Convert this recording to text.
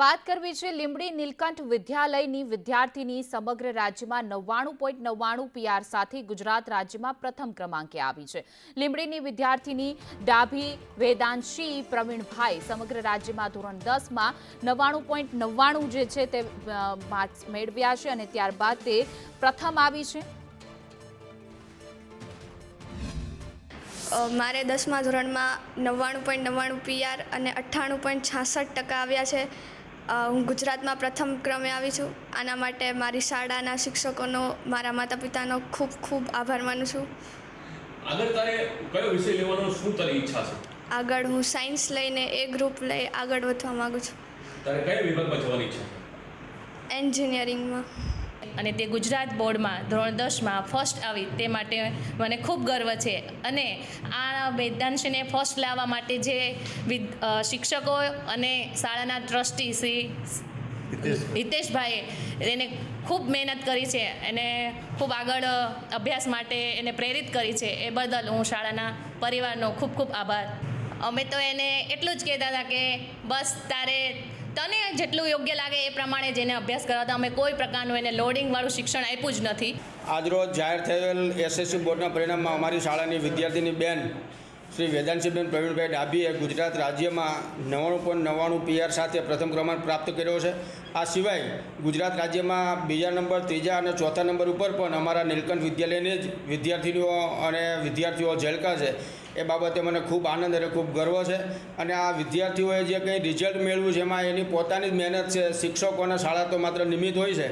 વાત કરવી છે લીંબડી નીલકંઠ વિદ્યાલયની વિદ્યાર્થીની સમગ્ર રાજ્યમાં 99.99 પીઆર સાથે ગુજરાત રાજ્યમાં પ્રથમ ક્રમાંકે આવી છે। લીંબડીની વિદ્યાર્થીની ડાભી વેદાંશી પ્રવીણભાઈ સમગ્ર રાજ્યમાં ધોરણ 10માં 99.99 જે છે તે માર્ક્સ મેળવ્યા છે અને ત્યારબાદ તે પ્રથમ આવી છે। મારે 10મા ધોરણમાં 99.99 પીઆર અને 98.66% આવ્યા છે। હું ગુજરાતમાં પ્રથમ ક્રમે આવી છું। આના માટે મારી શાળાના શિક્ષકોનો, મારા માતા પિતાનો ખૂબ ખૂબ આભાર માનું છું। આગળ તારે કયો વિષય લેવાનો શું તારી ઈચ્છા છે? આગળ હું સાયન્સ લઈને એ ગ્રુપ લઈ આગળ વધવા માંગુ છું। તારે કયા વિભાગમાં જવાની ઈચ્છા છે? એન્જિનિયરિંગમાં। અને તે ગુજરાત બોર્ડમાં ધોરણ 10માં ફર્સ્ટ આવી તે માટે મને ખૂબ ગર્વ છે। અને આ વેદાંશને ફર્સ્ટ લાવવા માટે જે શિક્ષકો અને શાળાના ટ્રસ્ટી શ્રી હિતેશભાઈએ એને ખૂબ મહેનત કરી છે અને ખૂબ આગળ અભ્યાસ માટે એને પ્રેરિત કરી છે। એ બદલ હું શાળાના પરિવારનો ખૂબ ખૂબ આભાર। અમે તો એને એટલું જ કહેતા હતા કે બસ તને જેટલું યોગ્ય લાગે એ પ્રમાણે જેને અભ્યાસ કરાવતા, અમે કોઈ પ્રકારનું એને લોડિંગવાળું શિક્ષણ આપ્યું જ નથી। આજરોજ જાહેર થયેલ એસએસસી બોર્ડના પરિણામમાં અમારી શાળાની વિદ્યાર્થીની બેન શ્રી વેદાંશીબેન પ્રવીણભાઈ ડાભીએ ગુજરાત રાજ્યમાં 99.99 પીઆર સાથે પ્રથમ ક્રમાંક પ્રાપ્ત કર્યો છે। આ સિવાય ગુજરાત રાજ્યમાં બીજા નંબર, ત્રીજા અને ચોથા નંબર ઉપર પણ અમારા નીલકંઠ વિદ્યાલયની જ વિદ્યાર્થીનીઓ અને વિદ્યાર્થીઓ ઝળકા છે। એ બાબતે મને ખૂબ આનંદ અને ખૂબ ગર્વ છે। અને આ વિદ્યાર્થીઓએ જે કંઈ રિઝલ્ટ મેળવ્યું છે એમાં એની પોતાની જ મહેનત છે। શિક્ષકો અને શાળા તો માત્ર નિમિત્ત હોય છે।